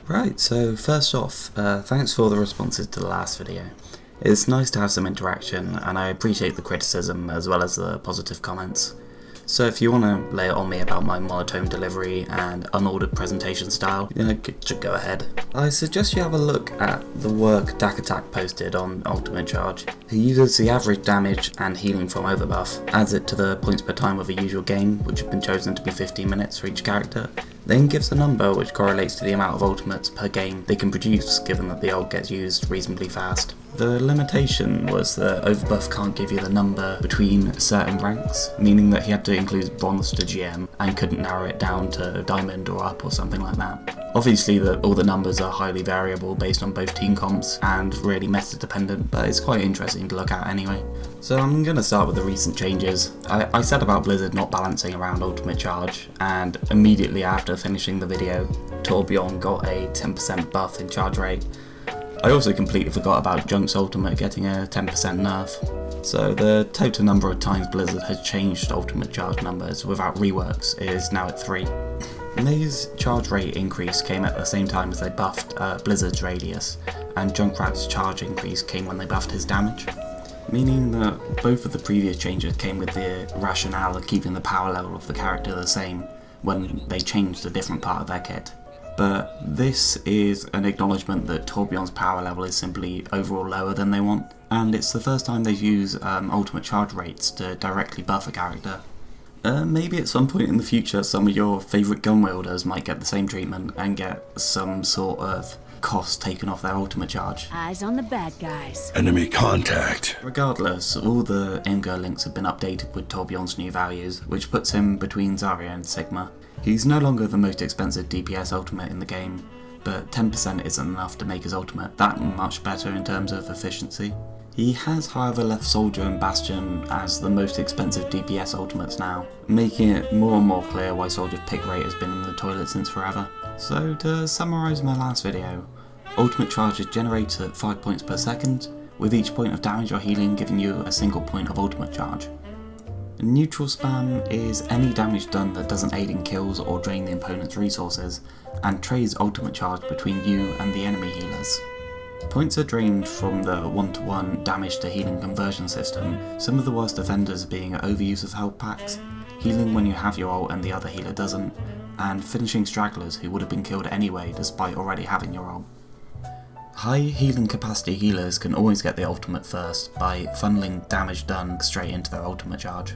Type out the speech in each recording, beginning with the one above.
Right, so first off, thanks for the responses to the last video. It's nice to have some interaction, and I appreciate the criticism as well as the positive comments. So if you want to lay it on me about my monotone delivery and unordered presentation style, just go ahead. I suggest you have a look at the work Dak Attack posted on Ultimate Charge. He uses the average damage and healing from overbuff, adds it to the points per time of a usual game, which have been chosen to be 15 minutes for each character, then gives a number which correlates to the amount of ultimates per game they can produce, given that the ult gets used reasonably fast. The limitation was that overbuff can't give you the number between certain ranks, meaning that he had to include bronze to GM and couldn't narrow it down to diamond or up or something like that. Obviously all the numbers are highly variable based on both team comps and really meta dependent, but it's quite interesting to look at anyway. So I'm going to start with the recent changes. I said about Blizzard not balancing around Ultimate Charge, and immediately after finishing the video, Torbjorn got a 10% buff in charge rate. I also completely forgot about Jank's ultimate getting a 10% nerf. So the total number of times Blizzard has changed ultimate charge numbers without reworks is now at 3. May's charge rate increase came at the same time as they buffed Blizzard's radius, and Junkrat's charge increase came when they buffed his damage. Meaning that both of the previous changes came with the rationale of keeping the power level of the character the same when they changed a different part of their kit. But this is an acknowledgement that Torbjorn's power level is simply overall lower than they want, and it's the first time they've used ultimate charge rates to directly buff a character. Maybe at some point in the future some of your favourite gun wielders might get the same treatment and get some sort of cost taken off their ultimate charge. Eyes on the bad guys. Enemy contact. Regardless, all the Imgur links have been updated with Torbjorn's new values, which puts him between Zarya and Sigma. He's no longer the most expensive DPS ultimate in the game, but 10% isn't enough to make his ultimate that much better in terms of efficiency. He has however left Soldier and Bastion as the most expensive DPS ultimates now, making it more and more clear why Soldier's pick rate has been in the toilet since forever. So to summarise my last video, ultimate charge is generated at 5 points per second, with each point of damage or healing giving you a single point of ultimate charge. Neutral spam is any damage done that doesn't aid in kills or drain the opponent's resources, and trades ultimate charge between you and the enemy healers. Points are drained from the 1-to-1 damage to healing conversion system, some of the worst offenders being overuse of health packs, healing when you have your ult and the other healer doesn't, and finishing stragglers who would have been killed anyway despite already having your ult. High healing capacity healers can always get the ultimate first by funneling damage done straight into their ultimate charge.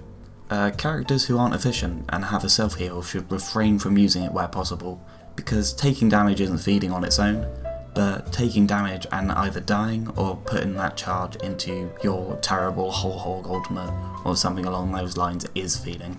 Characters who aren't efficient and have a self heal should refrain from using it where possible, because taking damage isn't feeding on its own, but taking damage and either dying or putting that charge into your terrible whole hog ultimate or something along those lines is feeding.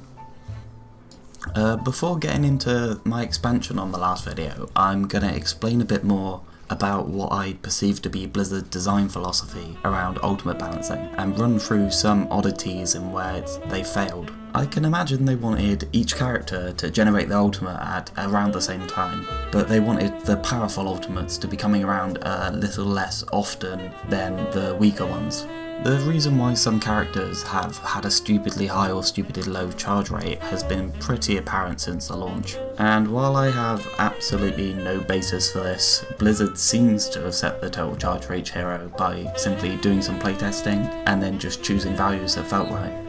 Before getting into my expansion on the last video, I'm going to explain a bit more about what I perceive to be Blizzard's design philosophy around ultimate balancing, and run through some oddities in where they failed. I can imagine they wanted each character to generate their ultimate at around the same time, but they wanted the powerful ultimates to be coming around a little less often than the weaker ones. The reason why some characters have had a stupidly high or stupidly low charge rate has been pretty apparent since the launch. And while I have absolutely no basis for this, Blizzard seems to have set the total charge rate hero by simply doing some playtesting and then just choosing values that felt right.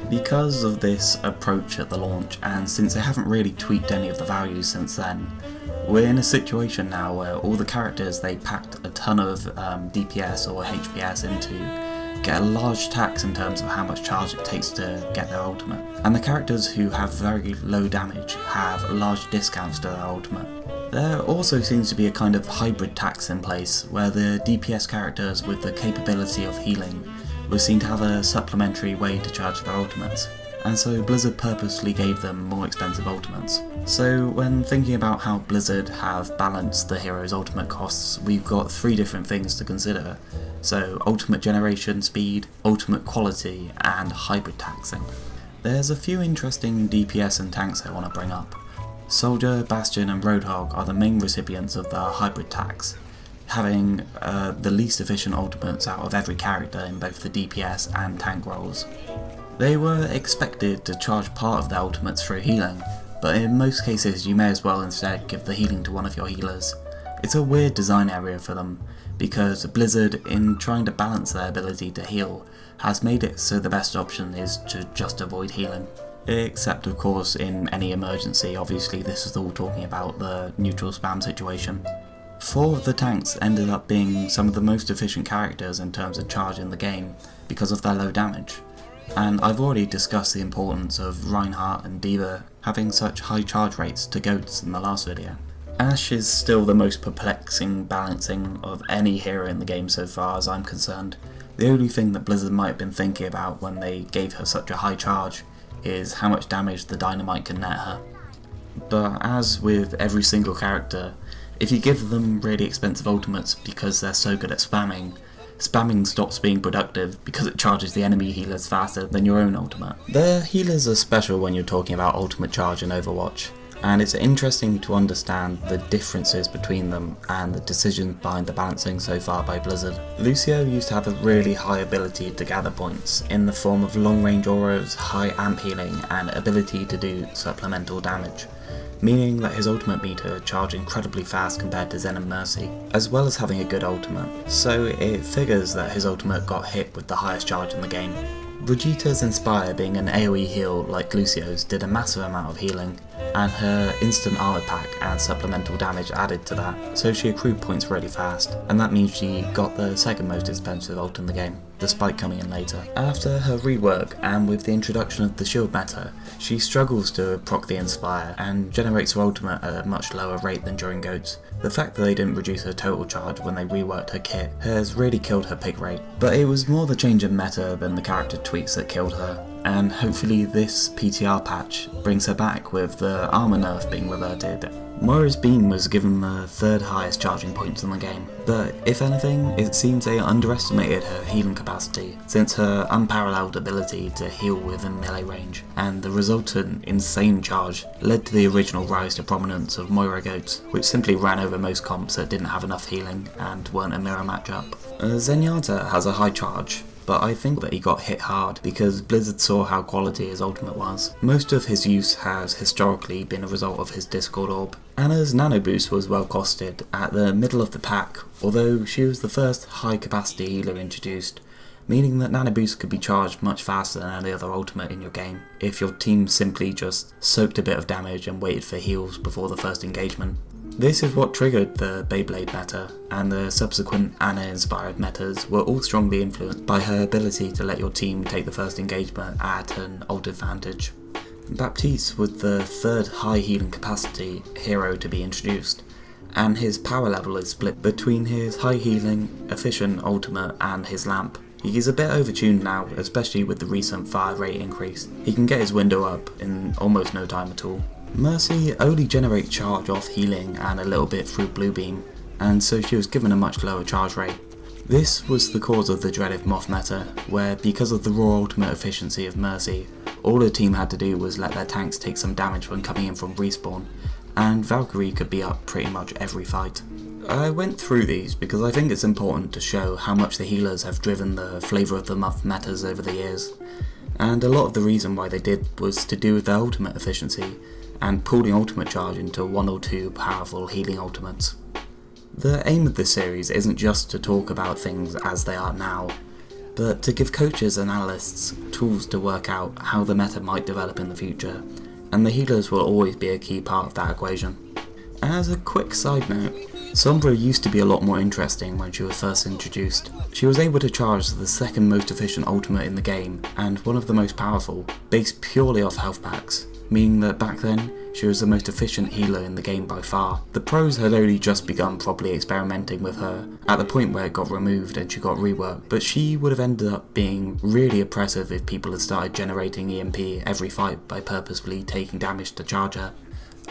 Because of this approach at the launch, and since they haven't really tweaked any of the values since then, we're in a situation now where all the characters they packed a ton of DPS or HPS into get a large tax in terms of how much charge it takes to get their ultimate. And the characters who have very low damage have large discounts to their ultimate. There also seems to be a kind of hybrid tax in place, where the DPS characters with the capability of healing were seen to have a supplementary way to charge their ultimates, and so Blizzard purposely gave them more expensive ultimates. So when thinking about how Blizzard have balanced the hero's ultimate costs, we've got 3 different things to consider. So ultimate generation speed, ultimate quality, and hybrid taxing. There's a few interesting DPS and tanks I want to bring up. Soldier, Bastion and Roadhog are the main recipients of the hybrid tax, having the least efficient ultimates out of every character in both the DPS and tank roles. They were expected to charge part of their ultimates through healing, but in most cases you may as well instead give the healing to one of your healers. It's a weird design area for them, because Blizzard, in trying to balance their ability to heal, has made it so the best option is to just avoid healing. Except of course in any emergency. Obviously this is all talking about the neutral spam situation. 4 of the tanks ended up being some of the most efficient characters in terms of charge in the game because of their low damage. And I've already discussed the importance of Reinhardt and D.Va having such high charge rates to goats in the last video. Ashe is still the most perplexing balancing of any hero in the game so far as I'm concerned. The only thing that Blizzard might have been thinking about when they gave her such a high charge is how much damage the dynamite can net her. But as with every single character, if you give them really expensive ultimates because they're so good at spamming, spamming stops being productive because it charges the enemy healers faster than your own ultimate. The healers are special when you're talking about ultimate charge in Overwatch, and it's interesting to understand the differences between them and the decisions behind the balancing so far by Blizzard. Lucio used to have a really high ability to gather points in the form of long range auras, high amp healing and ability to do supplemental damage, meaning that his ultimate meter charged incredibly fast compared to Zen and Mercy, as well as having a good ultimate, so it figures that his ultimate got hit with the highest charge in the game. Vegeta's Inspire, being an AoE heal like Lucio's, did a massive amount of healing, and her instant armor pack and supplemental damage added to that, so she accrued points really fast, and that means she got the second most expensive ult in the game, despite coming in later. After her rework, and with the introduction of the shield meta, she struggles to proc the Inspire and generates her ultimate at a much lower rate than during GOATs. The fact that they didn't reduce her total charge when they reworked her kit has really killed her pick rate, but it was more the change in meta than the character tweaks that killed her, and hopefully this PTR patch brings her back with the armor nerf being reverted. Moira's Beam was given the 3rd highest charging points in the game, but if anything, it seems they underestimated her healing capacity, since her unparalleled ability to heal within melee range, and the resultant insane charge led to the original rise to prominence of Moira Goats, which simply ran over most comps that didn't have enough healing and weren't a mirror matchup. Zenyatta has a high charge, but I think that he got hit hard because Blizzard saw how quality his ultimate was. Most of his use has historically been a result of his Discord orb. Anna's Nano Boost was well costed at the middle of the pack, although she was the first high capacity healer introduced, meaning that Nano Boost could be charged much faster than any other ultimate in your game, if your team simply just soaked a bit of damage and waited for heals before the first engagement. This is what triggered the Beyblade meta, and the subsequent Anna-inspired metas were all strongly influenced by her ability to let your team take the first engagement at an ult advantage. Baptiste was the 3rd high healing capacity hero to be introduced, and his power level is split between his high healing, efficient ultimate and his lamp. He's a bit overtuned now, especially with the recent fire rate increase. He can get his window up in almost no time at all. Mercy only generates charge off healing and a little bit through blue beam, and so she was given a much lower charge rate. This was the cause of the dreaded Moth meta, where because of the raw ultimate efficiency of Mercy, all the team had to do was let their tanks take some damage when coming in from respawn, and Valkyrie could be up pretty much every fight. I went through these because I think it's important to show how much the healers have driven the flavour of the Moth metas over the years, and a lot of the reason why they did was to do with their ultimate efficiency, and pooling ultimate charge into 1 or 2 powerful healing ultimates. The aim of this series isn't just to talk about things as they are now, but to give coaches and analysts tools to work out how the meta might develop in the future, and the healers will always be a key part of that equation. As a quick side note, Sombra used to be a lot more interesting when she was first introduced. She was able to charge the 2nd most efficient ultimate in the game, and one of the most powerful, based purely off health packs, meaning that back then, she was the most efficient healer in the game by far. The pros had only just begun properly experimenting with her, at the point where it got removed and she got reworked, but she would have ended up being really oppressive if people had started generating EMP every fight by purposefully taking damage to charge her.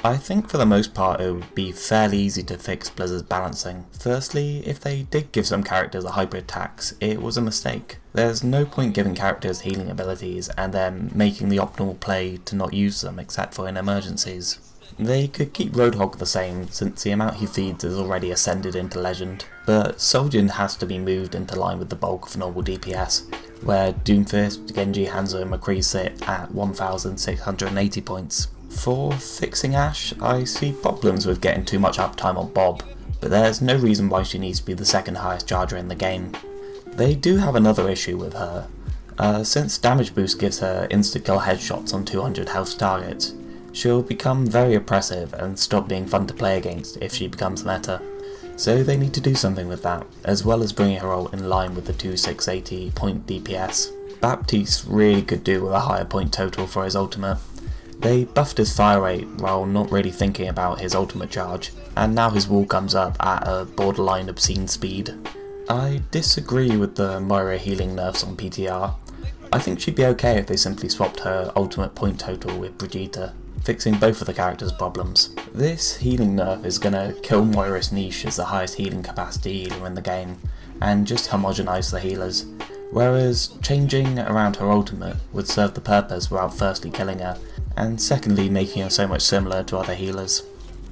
I think for the most part it would be fairly easy to fix Blizzard's balancing. Firstly, if they did give some characters a hybrid tax, it was a mistake. There's no point giving characters healing abilities and then making the optimal play to not use them except for in emergencies. They could keep Roadhog the same since the amount he feeds is already ascended into legend, but Soljin has to be moved into line with the bulk of normal DPS, where Doomfist, Genji, Hanzo and McCree sit at 1680 points. For fixing Ashe, I see problems with getting too much uptime on Bob, but there's no reason why she needs to be the second highest charger in the game. They do have another issue with her. Since damage boost gives her insta-kill headshots on 200 health targets, she'll become very oppressive and stop being fun to play against if she becomes meta. So they need to do something with that, as well as bringing her ult in line with the 2680 point DPS. Baptiste really could do with a higher point total for his ultimate. They buffed his fire rate while not really thinking about his ultimate charge, and now his wall comes up at a borderline obscene speed. I disagree with the Moira healing nerfs on PTR. I think she'd be okay if they simply swapped her ultimate point total with Brigitte, fixing both of the characters' problems. This healing nerf is gonna kill Moira's niche as the highest healing capacity healer in the game, and just homogenise the healers, whereas changing around her ultimate would serve the purpose without firstly killing her, and secondly making her so much similar to other healers.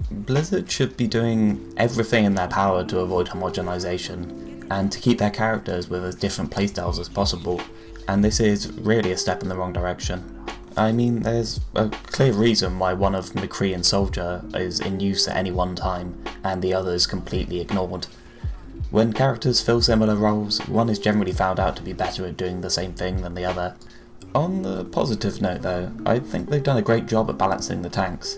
Blizzard should be doing everything in their power to avoid homogenization, and to keep their characters with as different playstyles as possible, and this is really a step in the wrong direction. I mean, there's a clear reason why one of McCree and Soldier is in use at any one time, and the other is completely ignored. When characters fill similar roles, one is generally found out to be better at doing the same thing than the other. On the positive note though, I think they've done a great job at balancing the tanks.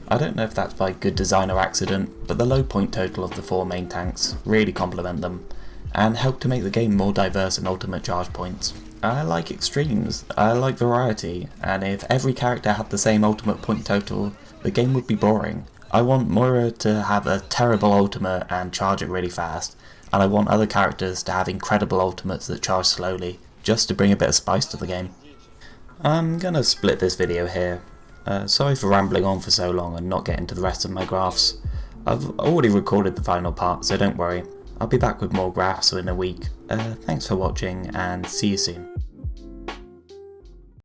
I don't know if that's by good design or accident, but the low point total of the 4 main tanks really complement them, and help to make the game more diverse in ultimate charge points. I like extremes, I like variety, and if every character had the same ultimate point total, the game would be boring. I want Moira to have a terrible ultimate and charge it really fast, and I want other characters to have incredible ultimates that charge slowly, just to bring a bit of spice to the game. I'm gonna split this video here. Sorry for rambling on for so long and not getting to the rest of my graphs. I've already recorded the final part, so don't worry. I'll be back with more graphs in a week. Thanks for watching, and see you soon.